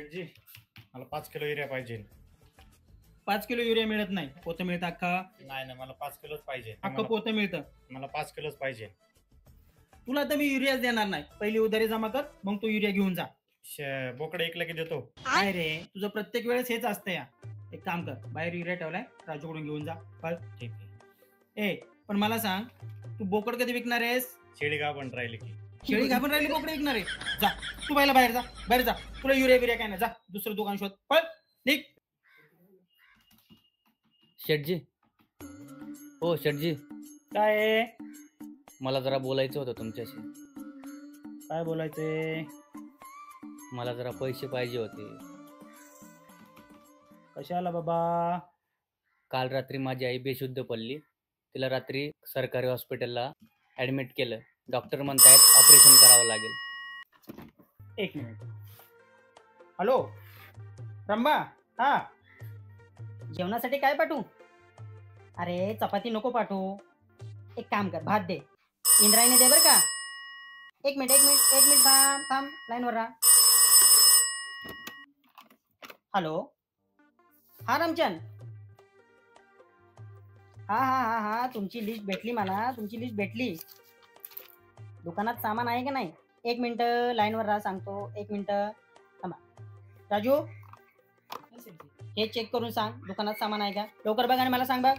शेठजी मला 5 kilo urea पाहिजे. 5 kilo urea मिळत नाही, पोतं मिळतं अख्खा. नाही मला 5 किलोच पाहिजे. अख्खं पोतं मिळतं. मला 5 किलोच पाहिजे. तुला तर मी युरियाच देणार नाही. पहिली उधारी जमा कर, मग तू युरिया घेऊन जा. बोकडे ऐकलं की देतो. काय रे, तुझं प्रत्येक वेळेस हेच असतं या. एक काम कर, बाहेर युरिया ठेवलाय, राजूकडून घेऊन जा. ठीक आहे. ए पण मला सांग, तू बोकड कधी विकणार आहेस? शेळी गाभण राहिली की. शेळी घाबरून राहिली, बोकड विकणार आहे? जा तू पहिला बाहेर जा. तुला युरिया बिरिया काय नाही, जा दुसरं दुकान शोध. पळ निघ. शेठजी, हो शेठजी, काय आहे? मला जरा बोलायचं होतं तुमच्याशी. काय बोलायचंय? मला जरा पैसे पाहिजे होते. कशाला बाबा? काल रात्री माझी आई बेशुद्ध पडली. तिला रात्री सरकारी हॉस्पिटलला ॲडमिट केलं. डॉक्टर म्हणतायत ऑपरेशन करावं लागेल. एक मिनिट. हॅलो रंबा. हा, जेवणासाठी काय पाठवू? अरे चपाती नको पाठवू. एक काम कर, भात दे. इंद्रायणी दे बरं का. एक मिनिट थांब लाईनवर राहा. हॅलो, हा रामचंद. हा तुमची लिस्ट भेटली मला. तुमची लिस्ट भेटली. दुकानात सामान आहे का नाही? 1 मिनिट लाईनवर राहा, सांगतो. 1 मिनिट थांबा. राजू, हे चेक करून सांग दुकानात सामान आहे का. लवकर बघ आणि मला सांग बघ.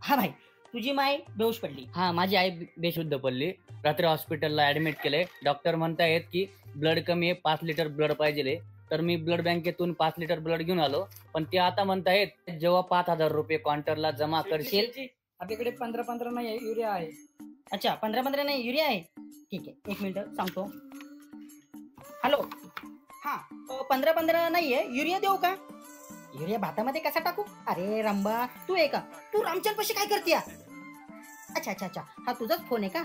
हा भाई, तुझी माय बेहोश पडली. हां, माझी आई बेशुद्ध पडली. रात्री हॉस्पिटलला ॲडमिट केलंय. डॉक्टर म्हणतायत की ब्लड कमी आहे, 5 लिटर ब्लड पाहिजे. तर मी ब्लड बँकेतून 5 लिटर ब्लड घेऊन आलो. पण ते आता म्हणतायत जेव्हा 5,000 रुपये काउंटरला जमा करशील. आपल्याकडे 15 नाही आहे, युरिया आहे. अच्छा, 15 नाही, युरिया आहे. ठीक आहे, 1 मिनिट सांगतो. हॅलो, हा 15 नाहीये, युरिया देऊ का? युरिया भातामध्ये कसा टाकू? अरे रंबा, तू आहे का? तू रामचंद पाशी काय करते? अच्छा, हा तुझाच फोन आहे का?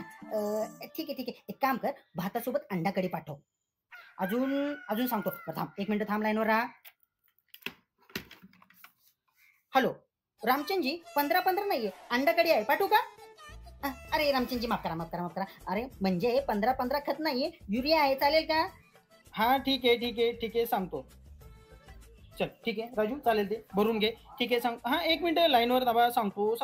ठीक आहे. एक काम कर, भातासोबत अंडा कढी पाठव. अजून सांगतो. थांब 1 मिनिट, थांब लाईनवर राहा. हॅलो रामचंदजी, 15 नाहीये, अंडा कढी आहे, पाठवू का? अरे रामचंदजी, माफ करा. अरे म्हणजे 15 खत नाहीये, युरिया आहे, चालेल का? हा ठीक आहे सांगतो. चल ठीक आहे राजू, चालेल, ते भरून घे. ठीक आहे सांग. हा 1 मिनिट लाईनवर दाबा, सांगतो.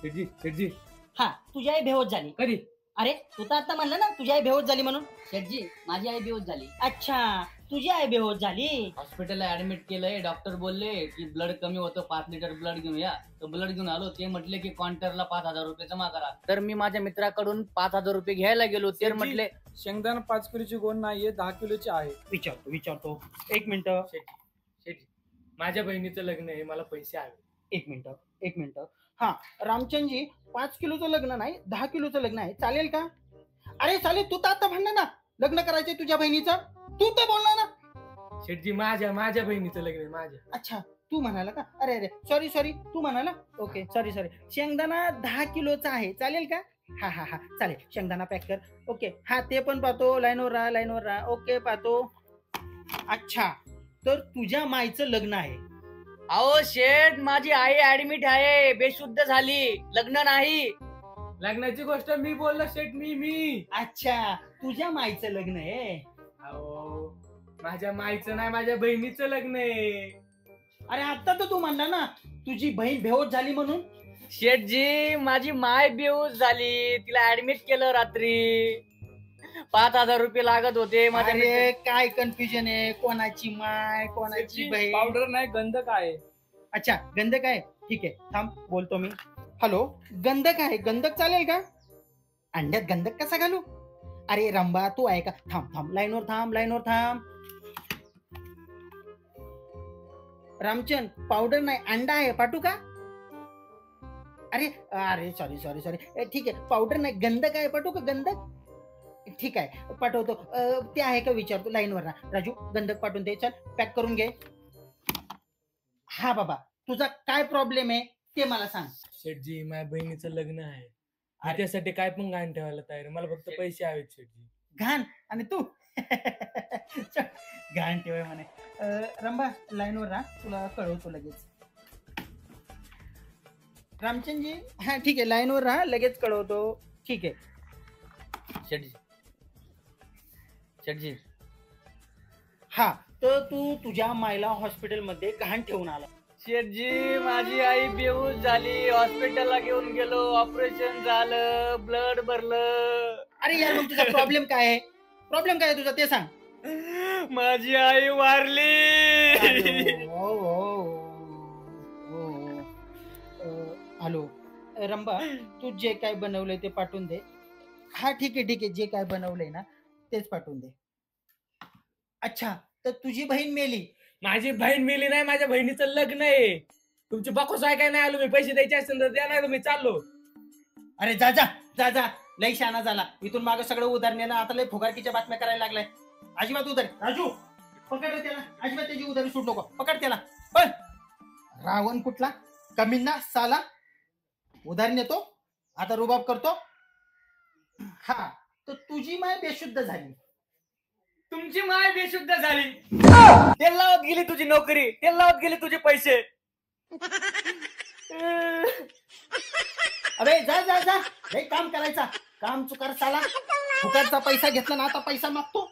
शेठजी. हा, तुझी आई बेहोश झाली. कधी? अरे तू तर आता म्हणलं ना तुझी आई बेहोश झाली म्हणून. शेठजी, माझी आई बेहोश झाली. अच्छा, तुझी आई बेहोश झाली. हॉस्पिटलला ॲडमिट केलंय. डॉक्टर बोलले की ब्लड कमी होतं, 5 लिटर ब्लड घेऊन या. तर ब्लड घेऊन आलो. ते म्हटले की काउंटरला 5,000 रुपये जमा करा. तर मी माझ्या मित्राकडून 5,000 रुपये घ्यायला गेलो. ते म्हटले शेंगदाणा 5 किलोची गोण नाहीये, 10 किलोची आहे. विचारतो. 1 मिनिट. शेठजी, माझ्या बहिणीचं लग्न आहे, मला पैसे हवे. 1 मिनिट. हा रामचंदजी, 5 किलोचं लग्न नाही, 10 किलोचं लग्न आहे, चालेल का? अरे चालेल, तू तर आता म्हणणार ना लग्न करायचंय तुझ्या बहिणीचं. तू तर बोलला ना. शेठजी, माझ्या बहिणीचं लग्न आहे, माझ्या. अच्छा, तू म्हणाला का? अरे सॉरी, तू म्हणाला. Okay, sorry. शेंगदाणा 10 किलोचा आहे, चालेल का? हा चालेल, शेंगदाणा पॅक कर. ओके, हा ते पण पाहतो. लाईनवर राहा. ओके, पाहतो. अच्छा, तर तुझ्या माईचं लग्न आहे. अहो शेठ, माझी आई ऍडमिट आहे, बेशुद्ध झाली, लग्न नाही. लग्नाची गोष्ट मी बोललो शेठ. मी अच्छा, तुझ्या माईचं लग्न आहे. अहो, माझ्या माईचं नाही, माझ्या बहिणीचं लग्न आहे. अरे आता तर तू म्हणला ना तुझी बहीण बेहोश झाली म्हणून. शेठजी, माझी माय बेहोश झाली, तिला ऍडमिट केलं रात्री. 5,000 रुपये लागत होते. अरे काय कन्फ्युजन आहे, कोणाची माय कोणाची बहीण. पावडर नाही, गंधक आहे. अच्छा, गंधक आहे, ठीक आहे, थांब बोलतो मी. हॅलो, गंधक आहे, गंधक चालेल का? अंड्यात गंधक कसा घालू? अरे रंबा, तू आहे का? थांब लाईनवर थांब. रामचंद, पावडर नाही, अंडा आहे, पाठवू का? अरे सॉरी. ठीक आहे, पावडर नाही, गंधक आहे, पाठवू का? गंधक ठीक आहे, पाठवतो. ते आहे का विचारतो. लाईनवर राहा. राजू, गंधक पाठवून दे. चल, पॅक करून घे. हा बाबा, तुझा काय प्रॉब्लेम आहे ते मला सांग. शेठजी, माझ्या बहिणीचं लग्न आहे, त्यासाठी काय पण घाण ठेवायला तयार. मला फक्त पैसे हवेत शेठजी. घाण? आणि तू घाण ठेवाय म्हणे. रंबा, लाईनवर राहा, तुला कळवतो लगेच. रामचंदजी, हा ठीक आहे, लाईनवर राहा, लगेच कळवतो. ठीक आहे शेठजी, शेटजी हा तर तू तुझ्या मायला हॉस्पिटलमध्ये घाण ठेवून आला. शेटजी माझी आई बेहोश झाली, हॉस्पिटलला घेऊन गेलो, ऑपरेशन झालं, ब्लड भरलं. अरे यार मग तुझा प्रॉब्लेम काय आहे? प्रॉब्लेम काय आहे तुझा ते सांग. माझी आई वारली. हॅलो रंबा, तू जे काय बनवलंय ते पाठवून दे. हा ठीक आहे, जे काय बनवलंय ना तेच पाठवून दे. अच्छा, तर तुझी बहीण मेली. माझी बहीण मेली नाही, माझ्या बहिणीचं लग्न आहे. तुमची बकोस आहे काय नाही आलो मी, पैसे द्यायचे असेल तर द्या, नाही मी चाललो. अरे जा जा जा जा, लई शहाणा झाला. इथून मागं सगळं उधार नेलं, आता लई फुगारकीच्या बातम्या करायला लागलाय. अजिबात उधार. राजू पकड रे त्याला, अजिबात त्याची उधारी सुट नको. पकड त्याला. पण रावण कुठला कमीना साला, उधार नेतो आता रुबाब करतो. हा तर तुझी माय बेशुद्ध झाली. तुमची माय बेशुद्ध झाली, तेल लावत गेली तुझी नोकरी, तेल लावत गेली तुझे पैसे. अबे जा जा जा, लई काम करायचा, काम चुकार साला. फुकटचा पैसा घेतला ना आता पैसा मागतो.